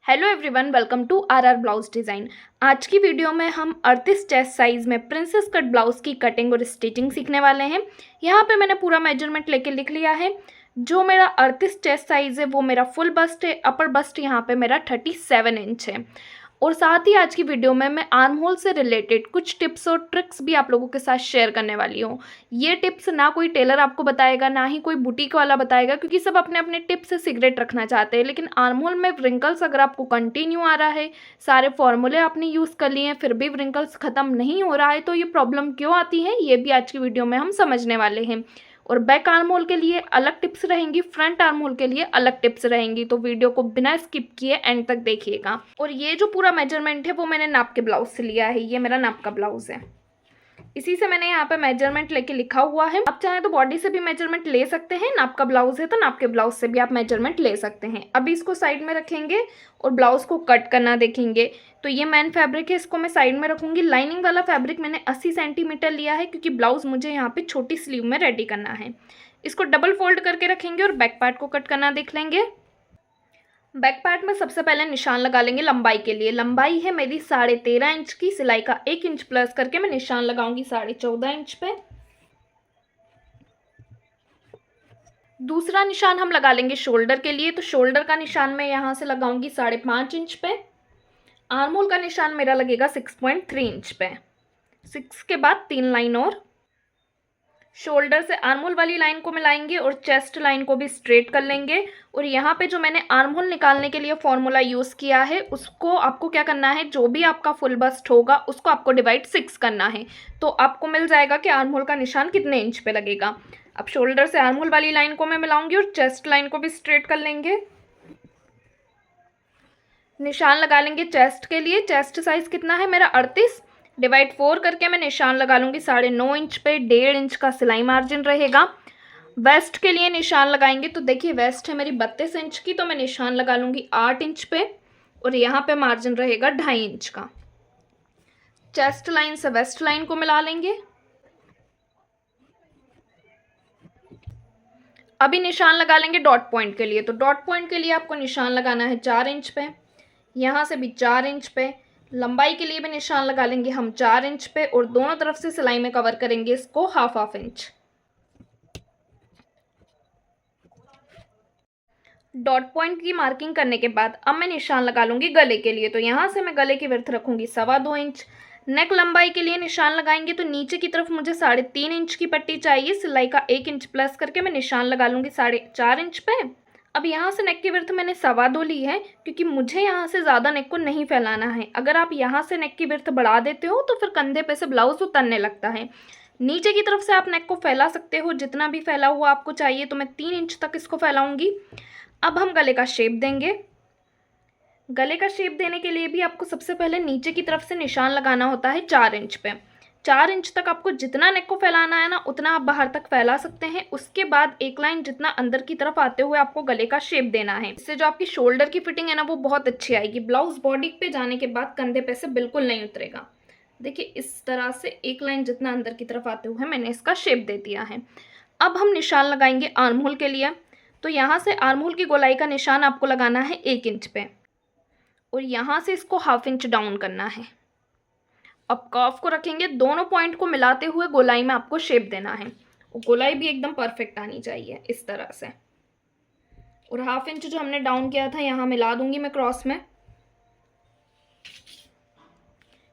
Hello everyone, welcome to our blouse design. आज की video में हम 38 चेस्ट साइज़ में प्रिंसेस कट ब्लाउज़ की कटिंग और स्टिचिंग सीखने वाले हैं। यहाँ पे मैंने पूरा मेजरमेंट लेके लिख लिया है। जो मेरा 38 चेस्ट साइज़ है वो मेरा फुल बस्ट है। अपर बस्ट यहाँ पे मेरा 37 इंच है। और साथ ही आज की वीडियो में मैं आर्म होल से रिलेटेड कुछ टिप्स और ट्रिक्स भी आप लोगों के साथ शेयर करने वाली हूँ। ये टिप्स ना कोई टेलर आपको बताएगा, ना ही कोई बुटीक वाला बताएगा, क्योंकि सब अपने अपने टिप्स से सीक्रेट रखना चाहते हैं। लेकिन आर्म होल में व्रिंकल्स अगर आपको कंटिन्यू आ रहा है, सारे फॉर्मूले आपने यूज़ कर लिए हैं, फिर भी व्रिंकल्स ख़त्म नहीं हो रहा है, तो ये प्रॉब्लम क्यों आती है, ये भी आज की वीडियो में हम समझने वाले हैं। और बैक आर्म होल के लिए अलग टिप्स रहेंगी, फ्रंट आर्म होल के लिए अलग टिप्स रहेंगी। तो वीडियो को बिना स्किप किए एंड तक देखिएगा। और ये जो पूरा मेजरमेंट है वो मैंने नाप के ब्लाउज से लिया है। ये मेरा नाप का ब्लाउज है, इसी से मैंने यहाँ पे मेजरमेंट लेके लिखा हुआ है। आप चाहे तो बॉडी से भी मेजरमेंट ले सकते हैं। नाप का ब्लाउज है तो नाप के ब्लाउज से भी आप मेजरमेंट ले सकते हैं। अभी इसको साइड में रखेंगे और ब्लाउज को कट करना देखेंगे। तो ये मेन फैब्रिक है, इसको मैं साइड में रखूंगी। लाइनिंग वाला फैब्रिक मैंने 80 सेंटीमीटर लिया है, क्योंकि ब्लाउज मुझे यहाँ पे छोटी स्लीव में रेडी करना है। इसको डबल फोल्ड करके रखेंगे और बैक पार्ट को कट करना देख लेंगे। बैक पार्ट में सबसे पहले निशान लगा लेंगे लंबाई के लिए। लंबाई है मेरी 13.5 इंच की। सिलाई का 1 इंच प्लस करके मैं निशान लगाऊंगी 14.5 इंच पे। दूसरा निशान हम लगा लेंगे शोल्डर के लिए। तो शोल्डर का निशान मैं यहाँ से लगाऊंगी 5.5 इंच पे। आर्म होल का निशान मेरा लगेगा 6.3 इंच पे। 6 के बाद 3 लाइन और। शोल्डर से आर्म होल वाली लाइन को मिलाएंगे और चेस्ट लाइन को भी स्ट्रेट कर लेंगे। और यहाँ पे जो मैंने आर्म होल निकालने के लिए फॉर्मूला यूज़ किया है, उसको आपको क्या करना है, जो भी आपका फुल बस्ट होगा उसको आपको डिवाइड 6 करना है। तो आपको मिल जाएगा कि आर्म होल का निशान कितने इंच पे लगेगा। अब शोल्डर से आर्म होल वाली लाइन को मैं मिलाऊंगी और चेस्ट लाइन को भी स्ट्रेट कर लेंगे। निशान लगा लेंगे चेस्ट के लिए। चेस्ट साइज कितना है मेरा 38, डिवाइड 4 करके मैं निशान लगा लूँगी 9.5 इंच पे। 1.5 इंच का सिलाई मार्जिन रहेगा। वेस्ट के लिए निशान लगाएंगे। तो देखिए वेस्ट है मेरी 32 इंच की, तो मैं निशान लगा लूँगी 8 इंच पे और यहाँ पे मार्जिन रहेगा 2.5 इंच का। चेस्ट लाइन से वेस्ट लाइन को मिला लेंगे। अभी निशान लगा लेंगे डॉट पॉइंट के लिए। तो डॉट पॉइंट के लिए आपको निशान लगाना है 4 इंच पे, यहाँ से भी 4 इंच पे। लंबाई के लिए भी निशान लगा लेंगे हम 4 इंच पे और दोनों तरफ से सिलाई में कवर करेंगे इसको हाफ इंच। डॉट पॉइंट की मार्किंग करने के बाद अब मैं निशान लगा लूंगी गले के लिए। तो यहाँ से मैं गले की विड्थ रखूंगी 2.25 इंच। नेक लंबाई के लिए निशान लगाएंगे तो नीचे की तरफ मुझे 3.5 इंच की पट्टी चाहिए। सिलाई का 1 इंच प्लस करके मैं निशान लगा लूंगी 4.5 इंच पे। अब यहाँ से नेक की विड्थ मैंने 2.25 ली है, क्योंकि मुझे यहाँ से ज़्यादा नेक को नहीं फैलाना है। अगर आप यहाँ से नेक की विड्थ बढ़ा देते हो तो फिर कंधे पे से ब्लाउज उतरने लगता है। नीचे की तरफ से आप नेक को फैला सकते हो जितना भी फैला हुआ आपको चाहिए। तो मैं 3 इंच तक इसको फैलाऊंगी। अब हम गले का शेप देंगे। गले का शेप देने के लिए भी आपको सबसे पहले नीचे की तरफ से निशान लगाना होता है 4 इंच पे। 4 इंच तक आपको जितना नेक को फैलाना है ना, उतना आप बाहर तक फैला सकते हैं। उसके बाद एक लाइन जितना अंदर की तरफ आते हुए आपको गले का शेप देना है। इससे जो आपकी शोल्डर की फिटिंग है ना, वो बहुत अच्छी आएगी। ब्लाउज बॉडी पे जाने के बाद कंधे पे से बिल्कुल नहीं उतरेगा। देखिए इस तरह से एक लाइन जितना अंदर की तरफ आते हुए मैंने इसका शेप दे दिया है। अब हम निशान लगाएंगे आर्म होल के लिए। तो यहाँ से आर्म होल की गोलाई का निशान आपको लगाना है 1 इंच पे और यहाँ से इसको हाफ इंच डाउन करना है। अब कर्व को रखेंगे, दोनों पॉइंट को मिलाते हुए गोलाई में आपको शेप देना है। और गोलाई भी एकदम परफेक्ट आनी चाहिए इस तरह से। और हाफ इंच जो हमने डाउन किया था यहाँ मिला दूंगी मैं क्रॉस में।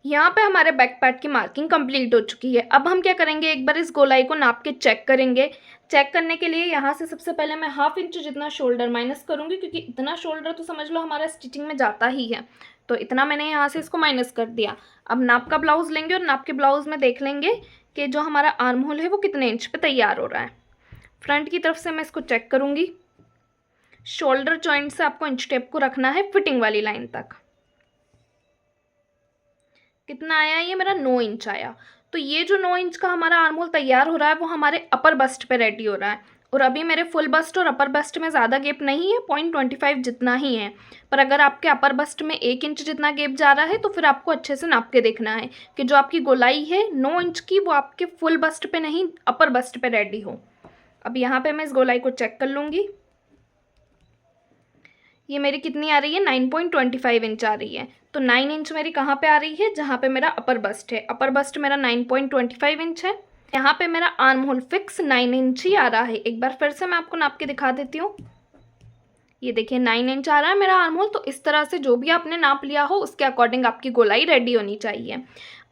यहाँ पे हमारे बैक पार्ट की मार्किंग कंप्लीट हो चुकी है। अब हम क्या करेंगे, एक बार इस गोलाई को नाप के चेक करेंगे। चेक करने के लिए यहाँ से सबसे पहले मैं हाफ इंच जितना शोल्डर माइनस करूँगी, क्योंकि इतना शोल्डर तो समझ लो हमारा स्टिचिंग में जाता ही है। तो इतना मैंने यहाँ से इसको माइनस कर दिया। अब नाप का ब्लाउज लेंगे और नाप के ब्लाउज में देख लेंगे कि जो हमारा आर्म होल है वो कितने इंच पे तैयार हो रहा है। फ्रंट की तरफ से मैं इसको चेक करूँगी। शोल्डर जॉइंट से आपको इंच टेप को रखना है फिटिंग वाली लाइन तक। कितना आया, ये मेरा 9 इंच आया। तो ये जो 9 इंच का हमारा आर्म होल तैयार हो रहा है वो हमारे अपर बस्ट पे रेडी हो रहा है। और अभी मेरे फुल बस्ट और अपर बस्ट में ज़्यादा गैप नहीं है, 0.25 जितना ही है। पर अगर आपके अपर बस्ट में 1 इंच जितना गैप जा रहा है तो फिर आपको अच्छे से नाप के देखना है कि जो आपकी गोलाई है 9 इंच की, वो आपके फुल बस्ट पे नहीं अपर बस्ट पे रेडी हो। अब यहाँ पे मैं इस गोलाई को चेक कर लूँगी। ये मेरी कितनी आ रही है, 9.25 इंच आ रही है। तो 9 इंच मेरी कहाँ पे आ रही है, जहाँ पे मेरा अपर बस्ट है। अपर बस्ट मेरा 9.25 इंच है। यहाँ पे मेरा आर्म होल फिक्स 9 इंच ही आ रहा है। एक बार फिर से मैं आपको नाप के दिखा देती हूँ। ये देखिए 9 इंच आ रहा है मेरा आर्म होल। तो इस तरह से जो भी आपने नाप लिया हो उसके अकॉर्डिंग आपकी गोलाई रेडी होनी चाहिए।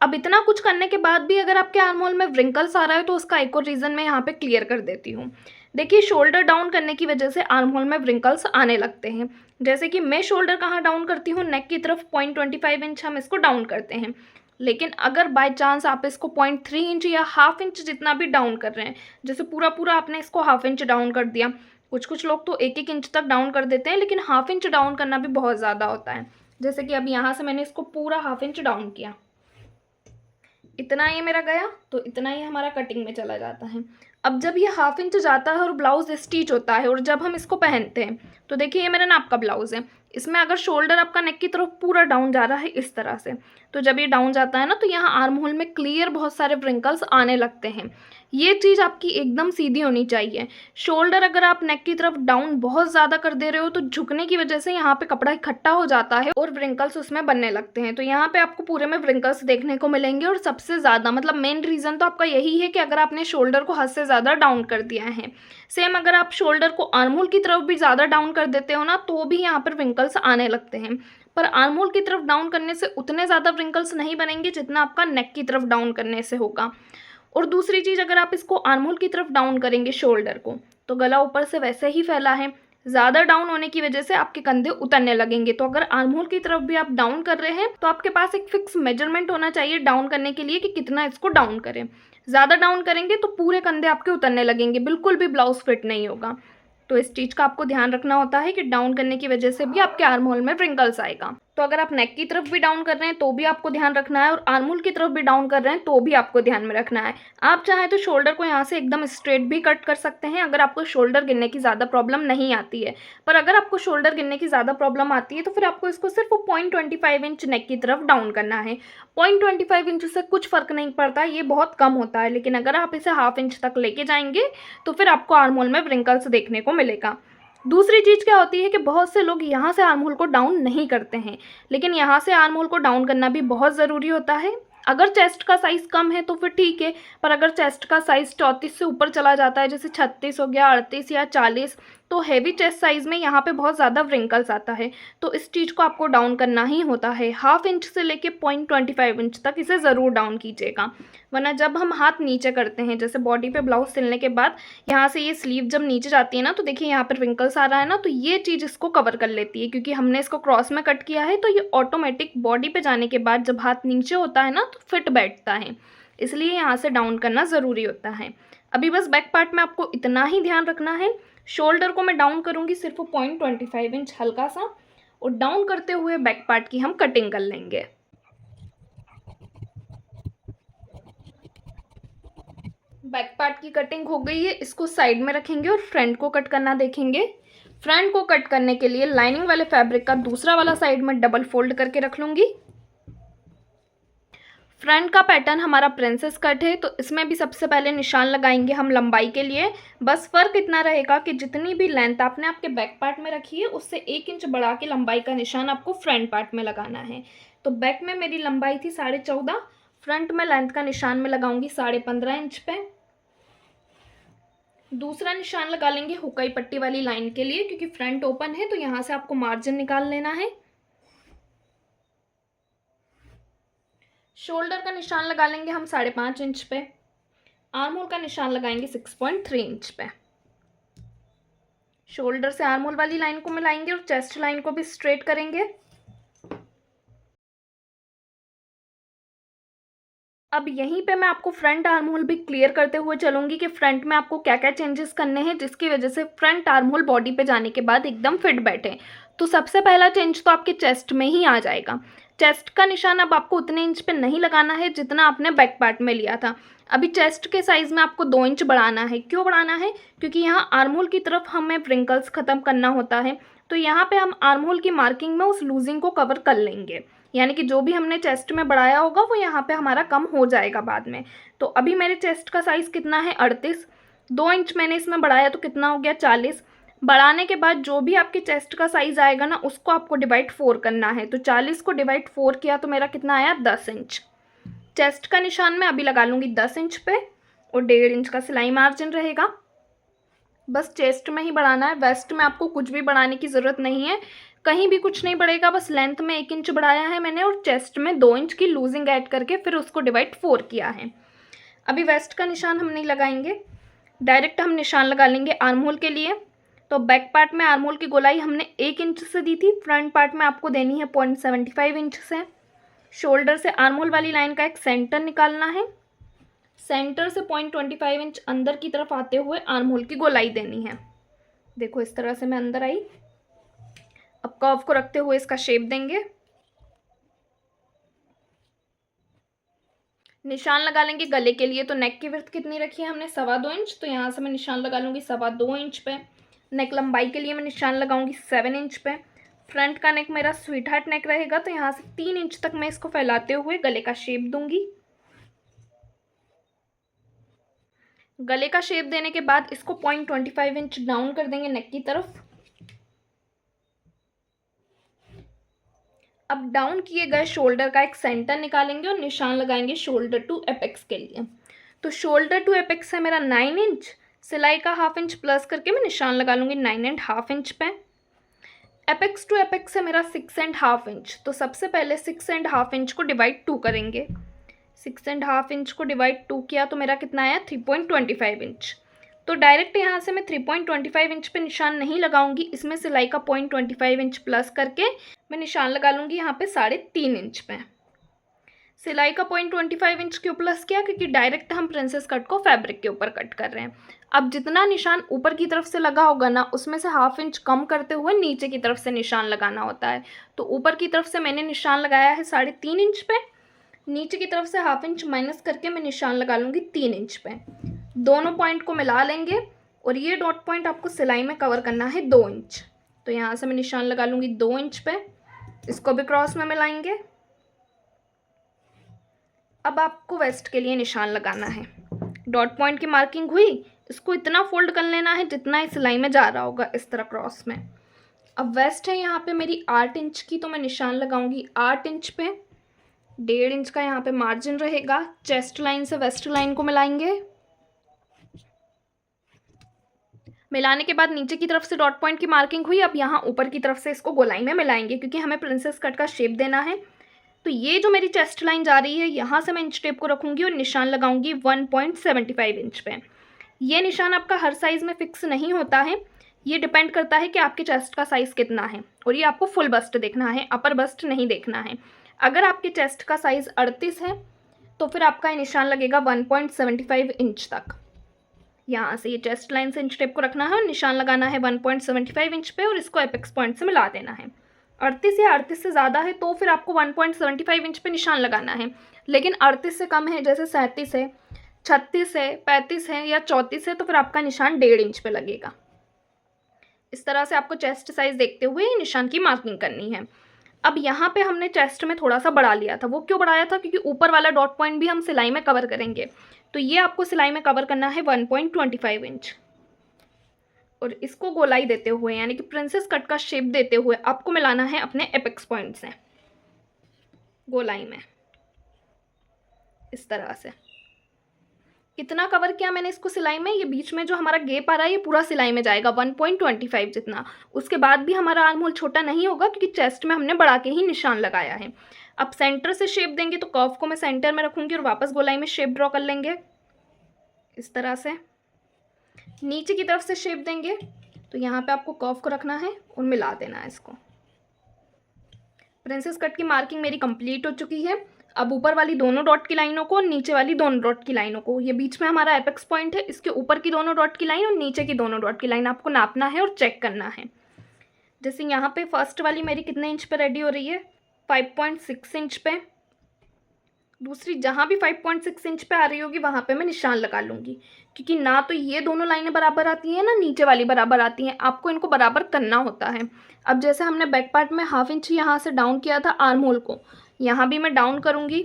अब इतना कुछ करने के बाद भी अगर आपके आर्म होल में व्रिंकल्स आ रहा है तो उसका एक और रीज़न मैं यहाँ पे क्लियर कर देती हूँ। देखिए शोल्डर डाउन करने की वजह से आर्म होल में व्रिंकल्स आने लगते हैं। जैसे कि मैं शोल्डर कहाँ डाउन करती हूँ, नेक की तरफ 0.25 इंच हम इसको डाउन करते हैं। लेकिन अगर बाय चांस आप इसको 0.3 इंच या हाफ इंच जितना भी डाउन कर रहे हैं, जैसे पूरा पूरा आपने इसको हाफ इंच डाउन कर दिया, कुछ लोग तो 1-1 इंच तक डाउन कर देते हैं, लेकिन हाफ इंच डाउन करना भी बहुत ज़्यादा होता है। जैसे कि अब यहाँ से मैंने इसको पूरा हाफ इंच डाउन किया, इतना ये मेरा गया, तो इतना ही हमारा कटिंग में चला जाता है। अब जब ये हाफ इंच जाता है और ब्लाउज स्टिच होता है और जब हम इसको पहनते हैं तो देखिए ये मेरा नाप का ब्लाउज है। इसमें अगर शोल्डर आपका नेक की तरफ पूरा डाउन जा रहा है इस तरह से, तो जब ये डाउन जाता है ना, तो यहाँ आर्म होल में क्लियर बहुत सारे व्रिंकल्स आने लगते हैं। ये चीज़ आपकी एकदम सीधी होनी चाहिए। शोल्डर अगर आप नेक की तरफ डाउन बहुत ज़्यादा कर दे रहे हो तो झुकने की वजह से यहाँ पे कपड़ा इकट्ठा हो जाता है और व्रिंकल्स उसमें बनने लगते हैं। तो यहाँ पे आपको पूरे में व्रिंकल्स देखने को मिलेंगे। और सबसे ज़्यादा मतलब मेन रीज़न तो आपका यही है कि अगर आपने शोल्डर को हद से ज़्यादा डाउन कर दिया है। सेम अगर आप शोल्डर को आर्म होल की तरफ भी ज़्यादा डाउन कर देते हो ना, तो भी यहाँ पर व्रिंकल्स आने लगते हैं। पर आर्म होल की तरफ डाउन करने से उतने ज़्यादा व्रिंकल्स नहीं बनेंगे जितना आपका नेक की तरफ डाउन करने से होगा। और दूसरी चीज़, अगर आप इसको आर्म होल की तरफ डाउन करेंगे शोल्डर को, तो गला ऊपर से वैसे ही फैला है, ज़्यादा डाउन होने की वजह से आपके कंधे उतरने लगेंगे। तो अगर आर्म होल की तरफ भी आप डाउन कर रहे हैं तो आपके पास एक फिक्स मेजरमेंट होना चाहिए डाउन करने के लिए कि कितना इसको डाउन करें। ज़्यादा डाउन करेंगे तो पूरे कंधे आपके उतरने लगेंगे, बिल्कुल भी ब्लाउज फिट नहीं होगा। तो इस चीज़ का आपको ध्यान रखना होता है कि डाउन करने की वजह से भी आपके आर्म होल में व्रिंकल्स आएगा। तो अगर आप नेक की तरफ भी डाउन कर रहे हैं तो भी आपको ध्यान रखना है, और आर्म होल की तरफ भी डाउन कर रहे हैं तो भी आपको ध्यान में रखना है। आप चाहें तो शोल्डर को यहाँ से एकदम स्ट्रेट भी कट कर सकते हैं अगर आपको शोल्डर गिरने की ज़्यादा प्रॉब्लम नहीं आती है। पर अगर आपको शोल्डर गिरने की ज़्यादा प्रॉब्लम आती है तो फिर आपको इसको सिर्फ 0.25 इंच नेक की तरफ डाउन करना है। 0.25 इंच से कुछ फ़र्क नहीं पड़ता, ये बहुत कम होता है। लेकिन अगर आप इसे हाफ इंच तक लेके जाएंगे तो फिर आपको आर्म होल में व्रिंकल्स देखने को मिलेगा। दूसरी चीज़ क्या होती है कि बहुत से लोग यहाँ से आर्म होल को डाउन नहीं करते हैं, लेकिन यहाँ से आर्म होल को डाउन करना भी बहुत ज़रूरी होता है। अगर चेस्ट का साइज़ कम है तो फिर ठीक है, पर अगर चेस्ट का साइज़ 34 से ऊपर चला जाता है, जैसे 36 हो गया, 38 या 40, तो हैवी चेस्ट साइज़ में यहाँ पे बहुत ज़्यादा व्रिंकल्स आता है। तो इस चीज़ को आपको डाउन करना ही होता है। हाफ इंच से लेके 0.25 इंच तक इसे ज़रूर डाउन कीजिएगा, वरना जब हम हाथ नीचे करते हैं, जैसे बॉडी पे ब्लाउज सिलने के बाद यहाँ से ये स्लीव जब नीचे जाती है ना, तो देखिए यहाँ पर व्रिंकल्स आ रहा है ना, तो ये चीज़ इसको कवर कर लेती है। क्योंकि हमने इसको क्रॉस में कट किया है तो ये ऑटोमेटिक बॉडी पे जाने के बाद जब हाथ नीचे होता है ना तो फिट बैठता है, इसलिए यहाँ से डाउन करना ज़रूरी होता है। अभी बस बैक पार्ट में आपको इतना ही ध्यान रखना है। शोल्डर को मैं डाउन करूँगी सिर्फ 0.25 इंच हल्का सा, और डाउन करते हुए बैक पार्ट की हम कटिंग कर लेंगे। बैक पार्ट की कटिंग हो गई है, इसको साइड में रखेंगे और फ्रंट को कट करना देखेंगे। फ्रंट को कट करने के लिए लाइनिंग वाले फैब्रिक का दूसरा वाला साइड में डबल फोल्ड करके रख लूँगी। फ्रंट का पैटर्न हमारा प्रिंसेस कट है, तो इसमें भी सबसे पहले निशान लगाएंगे हम लंबाई के लिए। बस फ़र्क इतना रहेगा कि जितनी भी लेंथ आपने आपके बैक पार्ट में रखी है उससे 1 इंच बढ़ा के लंबाई का निशान आपको फ्रंट पार्ट में लगाना है। तो बैक में मेरी लंबाई थी 14.5, फ्रंट में लेंथ का निशान में लगाऊंगी 15.5 इंच पे। दूसरा निशान लगा लेंगे हुकाई पट्टी वाली लाइन के लिए, क्योंकि फ्रंट ओपन है तो यहाँ से आपको मार्जिन निकाल लेना है। शोल्डर का निशान लगा लेंगे हम 5.5 इंच पे। आर्म होल का निशान लगाएंगे 6.3 इंच पे। शोल्डर से आर्म होल वाली लाइन को मिलाएंगे और चेस्ट लाइन को भी स्ट्रेट करेंगे। अब यहीं पे मैं आपको फ्रंट आर्म होल भी क्लियर करते हुए चलूंगी कि फ्रंट में आपको क्या क्या चेंजेस करने हैं जिसकी वजह से फ्रंट आर्म होल बॉडी पे जाने के बाद एकदम फिट बैठे। तो सबसे पहला चेंज तो आपके चेस्ट में ही आ जाएगा। चेस्ट का निशान अब आपको उतने इंच पे नहीं लगाना है जितना आपने बैक पार्ट में लिया था। अभी चेस्ट के साइज़ में आपको 2 इंच बढ़ाना है। क्यों बढ़ाना है? क्योंकि यहाँ आर्म होल की तरफ हमें व्रिंकल्स ख़त्म करना होता है, तो यहाँ पे हम आर्म होल की मार्किंग में उस लूजिंग को कवर कर लेंगे। यानी कि जो भी हमने चेस्ट में बढ़ाया होगा वो यहाँ पे हमारा कम हो जाएगा बाद में। तो अभी मेरे चेस्ट का साइज़ कितना है 38, 2 इंच मैंने इसमें बढ़ाया तो कितना हो गया 40। बढ़ाने के बाद जो भी आपके चेस्ट का साइज़ आएगा ना, उसको आपको डिवाइड 4 करना है। तो 40 को डिवाइड 4 किया तो मेरा कितना आया, 10 इंच। चेस्ट का निशान मैं अभी लगा लूँगी 10 इंच पे और 1.5 इंच का सिलाई मार्जिन रहेगा। बस चेस्ट में ही बढ़ाना है, वेस्ट में आपको कुछ भी बढ़ाने की ज़रूरत नहीं है, कहीं भी कुछ नहीं बढ़ेगा। बस लेंथ में 1 इंच बढ़ाया है मैंने और चेस्ट में 2 इंच की लूजिंग ऐड करके फिर उसको डिवाइड 4 किया है। अभी वेस्ट का निशान हम नहीं लगाएंगे, डायरेक्ट हम निशान लगा लेंगे आर्म होल के लिए। तो बैक पार्ट में आर्म होल की गोलाई हमने 1 इंच से दी थी, फ्रंट पार्ट में आपको देनी है 0.75 इंच से। शोल्डर से आर्म होल वाली लाइन का एक सेंटर निकालना है, सेंटर से 0.25 इंच अंदर की तरफ आते हुए आर्म होल की गोलाई देनी है। देखो इस तरह से मैं अंदर आई। अब कर्व को रखते हुए इसका शेप देंगे, निशान लगा लेंगे गले के लिए। तो नेक की विड्थ कितनी रखी है हमने, 2.25 इंच, तो यहाँ से मैं निशान लगा लूँगी 2.25 इंच पे। नेक लंबाई के लिए मैं निशान लगाऊंगी 7 इंच पे। फ्रंट का नेक मेरा स्वीट हार्ट नेक रहेगा, तो यहाँ से 3 इंच तक मैं इसको फैलाते हुए गले का शेप दूंगी। गले का शेप देने के बाद इसको 0.25 इंच डाउन कर देंगे नेक की तरफ। अब डाउन किए गए शोल्डर का एक सेंटर निकालेंगे और निशान लगाएंगे शोल्डर टू एपेक्स के लिए। तो शोल्डर टू एपेक्स है मेरा 9 इंच, सिलाई का 1/2 इंच प्लस करके मैं निशान लगा लूँगी 9.5 इंच पे। एपेक्स टू एपेक्स है मेरा 6.5 इंच, तो सबसे पहले 6.5 इंच को डिवाइड 2 करेंगे। 6.5 इंच को डिवाइड 2 किया तो मेरा कितना आया, 3.25 इंच। तो डायरेक्ट यहाँ से मैं 3.25 इंच पे निशान नहीं लगाऊंगी, इसमें सिलाई का 0.25 इंच प्लस करके मैं निशान लगा लूँगी यहाँ पे 3.5 इंच पे। सिलाई का 0.25 इंच क्यों प्लस किया, क्योंकि डायरेक्ट हम प्रिंसेस कट को फैब्रिक के ऊपर कट कर रहे हैं। अब जितना निशान ऊपर की तरफ से लगा होगा ना, उसमें से 1/2 इंच कम करते हुए नीचे की तरफ से निशान लगाना होता है। तो ऊपर की तरफ से मैंने निशान लगाया है 3.5 इंच पे, नीचे की तरफ से 1/2 इंच माइनस करके मैं निशान लगा लूँगी 3 इंच पे। दोनों पॉइंट को मिला लेंगे और ये डॉट पॉइंट आपको सिलाई में कवर करना है 2 इंच। तो यहाँ से मैं निशान लगा लूँगी 2 इंच पे, इसको भी क्रॉस में मिलाएंगे। अब आपको वेस्ट के लिए निशान लगाना है। डॉट पॉइंट की मार्किंग हुई, इसको इतना फोल्ड कर लेना है जितना इस सिलाई में जा रहा होगा, इस तरह क्रॉस में। अब वेस्ट है यहाँ पे मेरी 8 इंच की, तो मैं निशान लगाऊंगी 8 इंच पे। 1.5 इंच का यहाँ पे मार्जिन रहेगा। चेस्ट लाइन से वेस्ट लाइन को मिलाएंगे। मिलाने के बाद नीचे की तरफ से डॉट पॉइंट की मार्किंग हुई, अब यहाँ ऊपर की तरफ से इसको गोलाई में मिलाएंगे, क्योंकि हमें प्रिंसेस कट का शेप देना है। तो ये जो मेरी चेस्ट लाइन जा रही है, यहाँ से मैं इंच टेप को रखूँगी और निशान लगाऊंगी 1.75 इंच पे। ये निशान आपका हर साइज़ में फिक्स नहीं होता है, ये डिपेंड करता है कि आपके चेस्ट का साइज़ कितना है, और ये आपको फुल बस्ट देखना है, अपर बस्ट नहीं देखना है। अगर आपके चेस्ट का साइज़ 38 है तो फिर आपका ये निशान लगेगा 1.75 इंच तक। यहाँ से ये चेस्ट लाइन से इंच टेप को रखना है और निशान लगाना है 1.75 इंच पे और इसको एपेक्स पॉइंट से मिला देना है। 38 या 38 से ज़्यादा है तो फिर आपको 1.75 इंच पे निशान लगाना है, लेकिन 38 से कम है, जैसे 37 है, 36 है, 35 है या 34 है, तो फिर आपका निशान 1.5 इंच पे लगेगा। इस तरह से आपको चेस्ट साइज़ देखते हुए निशान की मार्किंग करनी है। अब यहाँ पे हमने चेस्ट में थोड़ा सा बढ़ा लिया था, वो क्यों बढ़ाया था, क्योंकि ऊपर वाला डॉट पॉइंट भी हम सिलाई में कवर करेंगे। तो ये आपको सिलाई में कवर करना है 1.25 इंच, और इसको गोलाई देते हुए यानी कि प्रिंसेस कट का शेप देते हुए आपको मिलाना है अपने एपेक्स पॉइंट से गोलाई में, इस तरह से। कितना कवर किया मैंने इसको सिलाई में, ये बीच में जो हमारा गैप आ रहा है ये पूरा सिलाई में जाएगा 1.25 जितना। उसके बाद भी हमारा आर्म होल छोटा नहीं होगा, क्योंकि चेस्ट में हमने बढ़ा के ही निशान लगाया है। अब सेंटर से शेप देंगे, तो कर्व को मैं सेंटर में रखूँगी और वापस गोलाई में शेप ड्रॉ कर लेंगे, इस तरह से। नीचे की तरफ से शेप देंगे, तो यहाँ पे आपको कर्व को रखना है और मिला देना है इसको। प्रिंसेस कट की मार्किंग मेरी कंप्लीट हो चुकी है। अब ऊपर वाली दोनों डॉट की लाइनों को, नीचे वाली दोनों डॉट की लाइनों को, ये बीच में हमारा एपेक्स पॉइंट है, इसके ऊपर की दोनों डॉट की लाइन और नीचे की दोनों डॉट की लाइन आपको नापना है और चेक करना है। जैसे यहाँ पे फर्स्ट वाली मेरी कितने इंच पे रेडी हो रही है, 5.6 इंच पे। दूसरी जहाँ भी 5.6 इंच पे आ रही होगी वहाँ पे मैं निशान लगा लूँगी, क्योंकि ना तो ये दोनों लाइनें बराबर आती हैं ना नीचे वाली बराबर आती हैं, आपको इनको बराबर करना होता है। अब जैसे हमने बैक पार्ट में 1/2 इंच यहाँ से डाउन किया था आर्म होल को, यहाँ भी मैं डाउन करूँगी,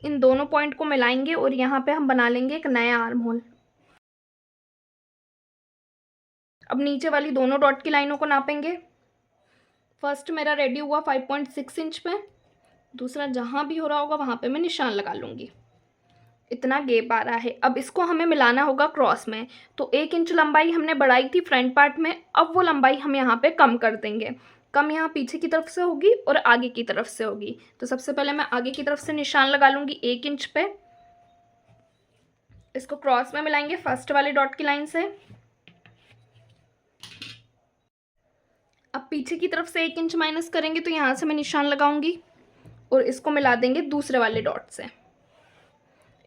इन दोनों पॉइंट को मिलाएंगे और यहाँ पे हम बना लेंगे एक नया आर्म होल। अब नीचे वाली दोनों डॉट की लाइनों को नापेंगे। फर्स्ट मेरा रेडी हुआ 5.6 इंच पे, दूसरा जहाँ भी हो रहा होगा वहाँ पे मैं निशान लगा लूँगी। इतना गैप आ रहा है। अब इसको हमें मिलाना होगा क्रॉस में, तो 1 इंच लंबाई हमने बढ़ाई थी फ्रंट पार्ट में, अब वो लंबाई हम यहाँ पे कम कर देंगे। कम यहाँ पीछे की तरफ से होगी और आगे की तरफ से होगी। तो सबसे पहले मैं आगे की तरफ से निशान लगा लूँगी 1 इंच पे। इसको क्रॉस में मिलाएंगे फर्स्ट वाले डॉट की लाइन से। अब पीछे की तरफ से 1 इंच माइनस करेंगे तो यहाँ से मैं निशान लगाऊंगी और इसको मिला देंगे दूसरे वाले डॉट से।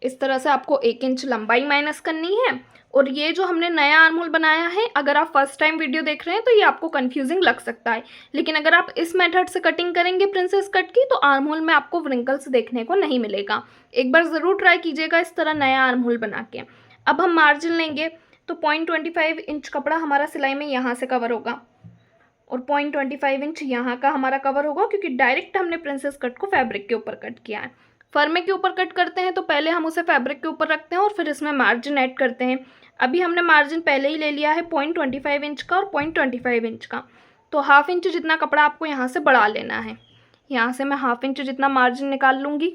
इस तरह से आपको 1 इंच लंबाई माइनस करनी है। और ये जो हमने नया आर्म होल बनाया है, अगर आप फर्स्ट टाइम वीडियो देख रहे हैं तो ये आपको कंफ्यूजिंग लग सकता है, लेकिन अगर आप इस मेथड से कटिंग करेंगे प्रिंसेस कट की तो आर्म होल में आपको व्रिंकल्स देखने को नहीं मिलेगा। एक बार ज़रूर ट्राई कीजिएगा इस तरह नया आर्म होल बना के। अब हम मार्जिन लेंगे, तो 0.25 इंच कपड़ा हमारा सिलाई में यहाँ से कवर होगा और 0.25 इंच यहाँ का हमारा कवर होगा, क्योंकि डायरेक्ट हमने प्रिंसेस कट को फैब्रिक के ऊपर कट किया है। फर्मे के ऊपर कट करते हैं तो पहले हम उसे फैब्रिक के ऊपर रखते हैं और फिर इसमें मार्जिन ऐड करते हैं। अभी हमने मार्जिन पहले ही ले लिया है 0.25 इंच का और 0.25 इंच का, तो हाफ इंच जितना कपड़ा आपको यहाँ से बढ़ा लेना है। यहाँ से मैं हाफ इंच जितना मार्जिन निकाल लूँगी।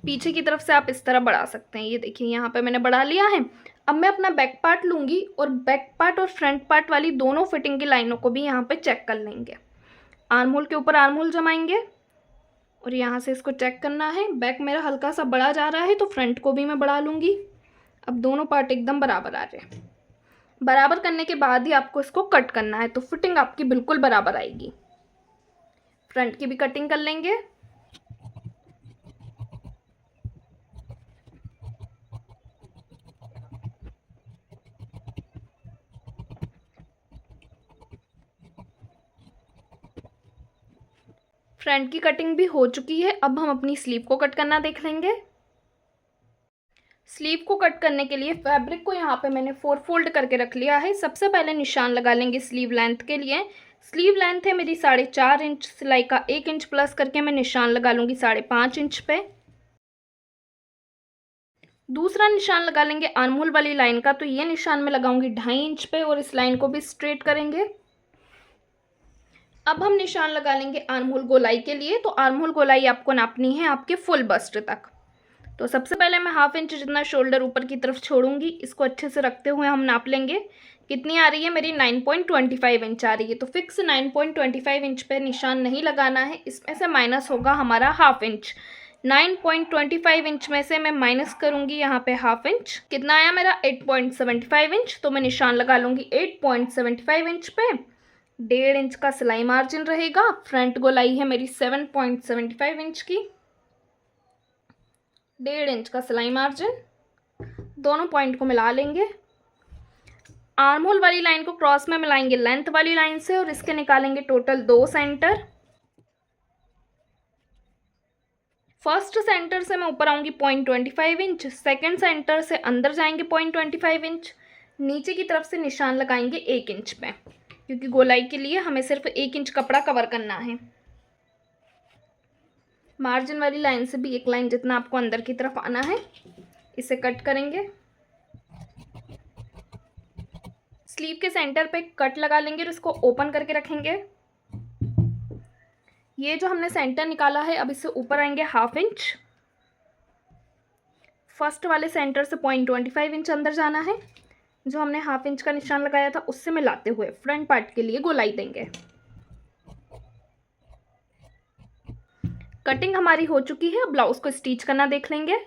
पीछे की तरफ से आप इस तरह बढ़ा सकते हैं। ये देखिए यहाँ पे मैंने बढ़ा लिया है। अब मैं अपना बैक पार्ट लूँगी और बैक पार्ट और फ्रंट पार्ट वाली दोनों फिटिंग की लाइनों को भी यहाँ पे चेक कर लेंगे। आर्म होल के ऊपर आर्म होल जमाएंगे और यहाँ से इसको चेक करना है। बैक मेरा हल्का सा बढ़ा जा रहा है तो फ्रंट को भी मैं बढ़ा लूँगी। अब दोनों पार्ट एकदम बराबर आ रहे हैं। बराबर करने के बाद ही आपको इसको कट करना है, तो फिटिंग आपकी बिल्कुल बराबर आएगी। फ्रंट की भी कटिंग कर लेंगे। फ्रंट की कटिंग भी हो चुकी है। अब हम अपनी स्लीव को कट करना देख लेंगे। स्लीव को कट करने के लिए फैब्रिक को यहाँ पे मैंने 4 फोल्ड करके रख लिया है। सबसे पहले निशान लगा लेंगे स्लीव लेंथ के लिए। स्लीव लेंथ है मेरी 4.5 इंच, सिलाई का 1 इंच प्लस करके मैं निशान लगा लूँगी 5.5 इंच पे। दूसरा निशान लगा लेंगे आर्म होल वाली लाइन का, तो ये निशान मैं लगाऊंगी 2.5 इंच पे और इस लाइन को भी स्ट्रेट करेंगे। अब हम निशान लगा लेंगे आर्म होल गोलाई के लिए, तो आर्म होल गोलाई आपको नापनी है आपके फुल बस्ट तक। तो सबसे पहले मैं हाफ इंच जितना शोल्डर ऊपर की तरफ छोड़ूंगी। इसको अच्छे से रखते हुए हम नाप लेंगे कितनी आ रही है मेरी 9.25 इंच आ रही है। तो फिक्स 9.25 इंच पे निशान नहीं लगाना है, इसमें से माइनस होगा हमारा हाफ इंच। 9.25 इंच में से मैं माइनस करूंगी यहाँ पे हाफ इंच। कितना आया मेरा 8.75 इंच, तो मैं निशान लगा लूँगी 8.75 इंच पे। 1.5 इंच का सिलाई मार्जिन रहेगा। फ्रंट गोलाई है मेरी 7.75 इंच की, 1.5 इंच का सिलाई मार्जिन। दोनों पॉइंट को मिला लेंगे। आर्म होल वाली लाइन को क्रॉस में मिलाएंगे लेंथ वाली लाइन से और इसके निकालेंगे टोटल 2 सेंटर। फर्स्ट सेंटर से मैं ऊपर आऊंगी 0.25 इंच, सेकेंड सेंटर से अंदर जाएंगे 0.25 इंच, नीचे की तरफ से निशान लगाएंगे 1 इंच पे, क्योंकि गोलाई के लिए हमें सिर्फ 1 इंच कपड़ा कवर करना है। मार्जिन वाली लाइन से भी 1 लाइन जितना आपको अंदर की तरफ आना है। इसे कट करेंगे। स्लीव के सेंटर पे कट लगा लेंगे और इसको ओपन करके रखेंगे। ये जो हमने सेंटर निकाला है, अब इससे ऊपर आएंगे हाफ इंच। फर्स्ट वाले सेंटर से 0.25 इंच अंदर जाना है। जो हमने हाफ इंच का निशान लगाया था उससे मिलाते हुए फ्रंट पार्ट के लिए गोलाई देंगे। कटिंग हमारी हो चुकी है। ब्लाउज को स्टिच करना देख लेंगे।